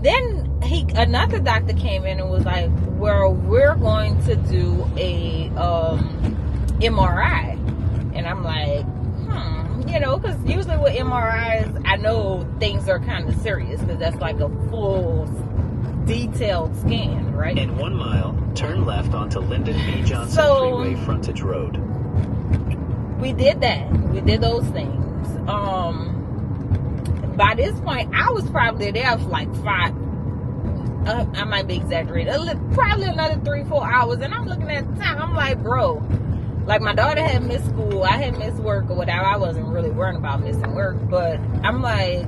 Then another doctor came in and was like, well, we're going to do a MRI. And I'm like, because usually with MRIs, I know things are kind of serious because that's like a full detailed scan, right? In 1 mile, turn left onto Lyndon B. Johnson Freeway Frontage Road. We did that. We did those things. By this point, I was probably there for like 5. I might be exaggerating. Probably another 3-4 hours. And I'm looking at the time. I'm like, bro, like my daughter had missed school. I had missed work or whatever. I wasn't really worrying about missing work. But I'm like,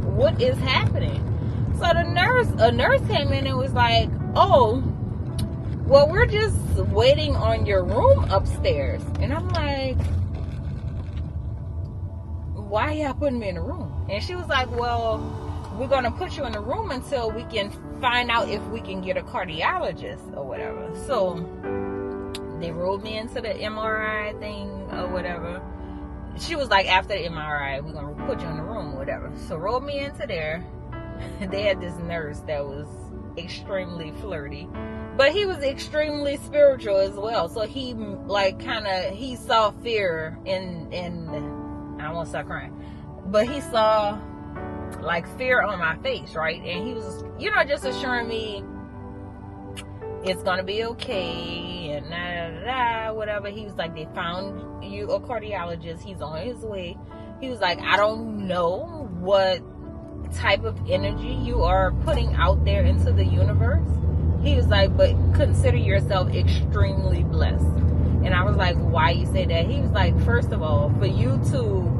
what is happening? So a nurse came in and was like, oh, well, we're just waiting on your room upstairs. And I'm like, why y'all putting me in a room? And she was like, well, we're going to put you in a room until we can find out if we can get a cardiologist or whatever. So they rolled me into the MRI thing or whatever. She was like, after the MRI, we're going to put you in the room or whatever. So rolled me into there. They had this nurse that was extremely flirty, but he was extremely spiritual as well. So he he saw fear in I won't start crying, but he saw like fear on my face, right? And he was, just assuring me it's gonna be okay and whatever. He was like, they found you a cardiologist. He's on his way. He was like, I don't know what type of energy you are putting out there into the universe. He was like, but consider yourself extremely blessed. And I was like, why you say that? He was like, first of all, for you to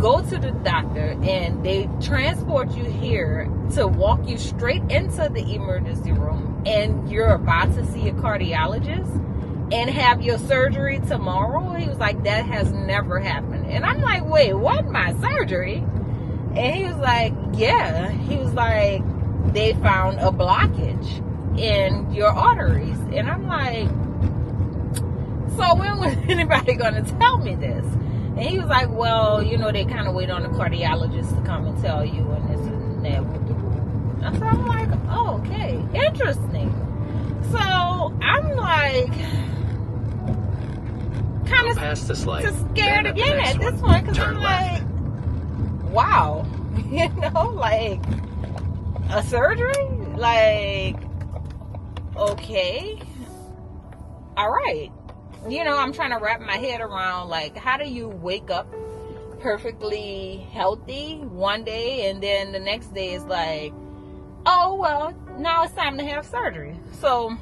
go to the doctor and they transport you here to walk you straight into the emergency room, and you're about to see a cardiologist and have your surgery tomorrow. He was like, that has never happened. And I'm like, wait, what? My surgery? And he was like, yeah. He was like, they found a blockage in your arteries. And I'm like, so when was anybody going to tell me this? And he was like, well, they kind of wait on the cardiologist to come and tell you and this and that. So I'm like, oh, okay, interesting. So I'm like, kind of scared again at this point, because I'm like, wow, like a surgery? Like, okay, all right. I'm trying to wrap my head around, like, how do you wake up perfectly healthy one day and then the next day is like, oh, well, now it's time to have surgery. So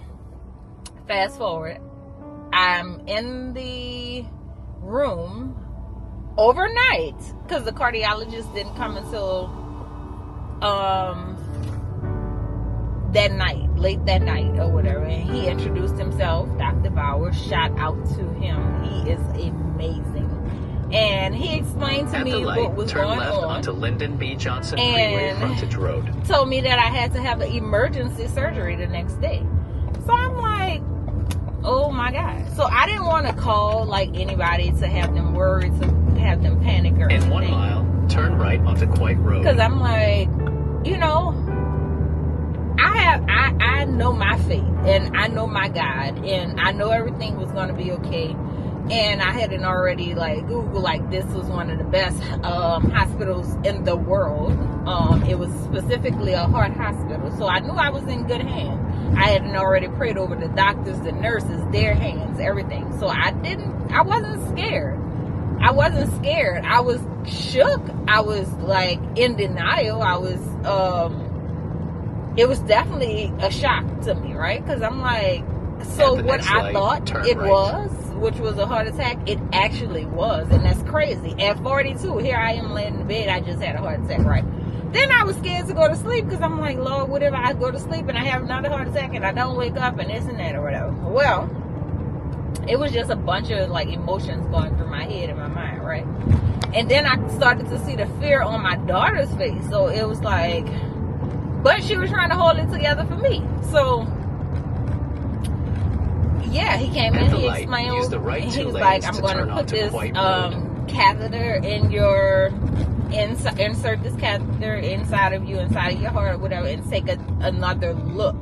fast forward, I'm in the room overnight because the cardiologist didn't come until late that night or whatever. And he introduced himself, Dr. Bauer. Shout out to him. He is amazing. And he explained to me what was going on. Onto Lyndon B. Johnson Freeway Frontage Road. Told me that I had to have an emergency surgery the next day. So I'm like, oh my God. So I didn't want to call like anybody to have them worried, to have them panic or anything. In 1 mile, turn right onto Quite Road. Because I'm like, I know my faith and I know my God and I know everything was going to be okay. And I hadn't already like Googled like this was one of the best hospitals in the world. It was specifically a heart hospital, so I knew I was in good hands. I hadn't already prayed over the doctors, the nurses, their hands, everything. So I wasn't scared. I was shook. I was like in denial. It was definitely a shock to me, right? Because I'm like, so what I thought it was, which was a heart attack, it actually was. And that's crazy. At 42, here I am laying in the bed. I just had a heart attack, right? Then I was scared to go to sleep because I'm like, Lord, what if I go to sleep and I have another heart attack and I don't wake up and this and that or whatever? Well, it was just a bunch of like emotions going through my head and my mind, right? And then I started to see the fear on my daughter's face. So it was like, but she was trying to hold it together for me. So yeah, he came in, he explained, and he was like, I'm going to put this catheter in insert this catheter inside of you, inside of your heart or whatever, and take another look.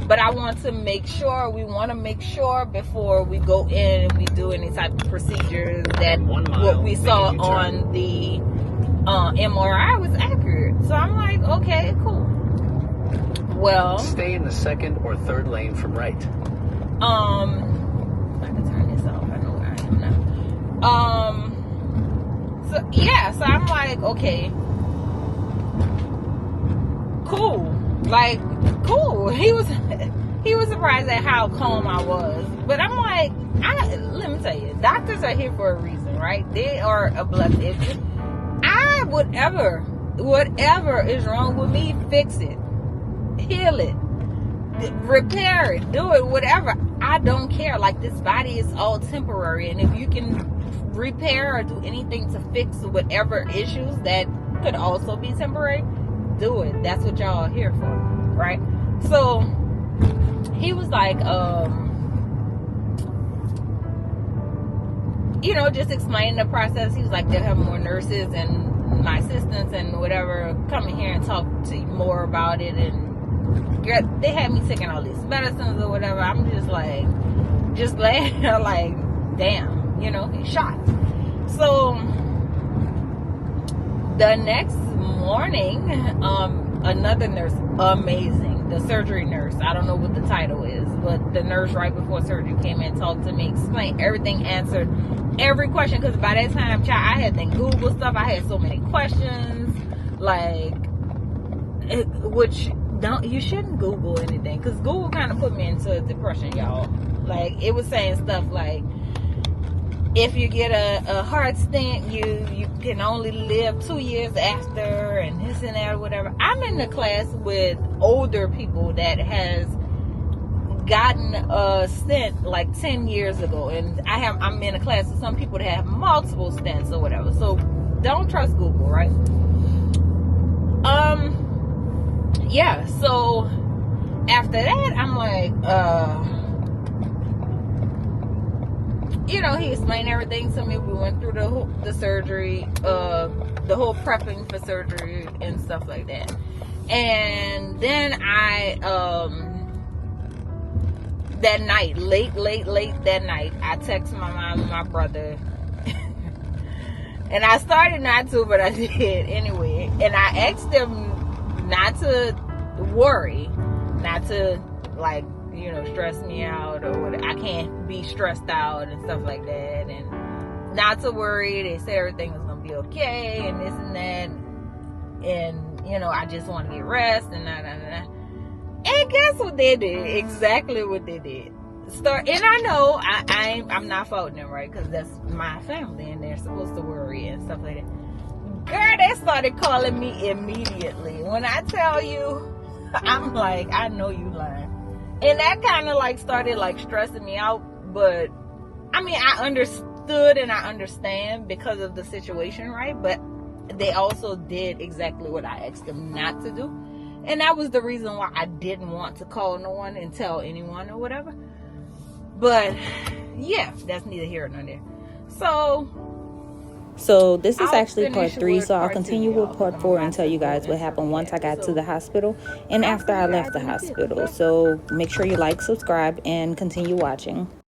But we want to make sure before we go in and we do any type of procedures that what we saw on the MRI was accurate. So I'm like, okay, cool. Well, stay in the second or third lane from right. I can turn this off. I know where I am now. So yeah, so I'm like, okay, cool. Like, cool. He was surprised at how calm I was. But I'm like, let me tell you, doctors are here for a reason, right? They are a blessing. Whatever is wrong with me, fix it. Heal it. Repair it. Do it. Whatever. I don't care. Like, this body is all temporary. And if you can repair or do anything to fix whatever issues that could also be temporary, do it. That's what y'all are here for, right? So he was like, just explaining the process. He was like, they'll have more nurses and my assistants and whatever come in here and talk to you more about it. And they had me taking all these medicines or whatever. I'm just laying there like, damn, he's shot. So the next morning, another nurse, amazing, the surgery nurse, I don't know what the title is, but the nurse right before surgery came in, talked to me, explained everything, answered every question, because by that time, child, I had to Google stuff. I had so many questions, like, which you shouldn't Google anything, because Google kind of put me into depression, y'all. Like, it was saying stuff like, if you get a heart stent, you can only live 2 years after, and this and that or whatever. I'm in the class with older people that has gotten a stent like 10 years ago, and I'm in a class with some people that have multiple stents or whatever. So don't trust Google, right? Yeah, so after that, I'm like, he explained everything to me. We went through the surgery, the whole prepping for surgery and stuff like that. And then that night, late that night, I texted my mom and my brother. And I started not to, but I did anyway. And I asked them not to worry, not to, like, stress me out or whatever. I can't be stressed out and stuff like that. And not to worry. They said everything was going to be okay and this and that. And, I just want to get rest and that. And guess what they did? Exactly what they did. And I know I'm not faulting them, right? Because that's my family and they're supposed to worry and stuff like that. Girl, they started calling me immediately. When I tell you, I'm like, I know you lying. And that kind of like started like stressing me out. But I mean, I understood and I understand because of the situation, right? But they also did exactly what I asked them not to do. And that was the reason why I didn't want to call no one and tell anyone or whatever. But yeah, that's neither here nor there. So this is actually part 3, so I'll continue with part 4 and tell you guys what happened once I got to the hospital and after I left the hospital. So make sure you like, subscribe, and continue watching.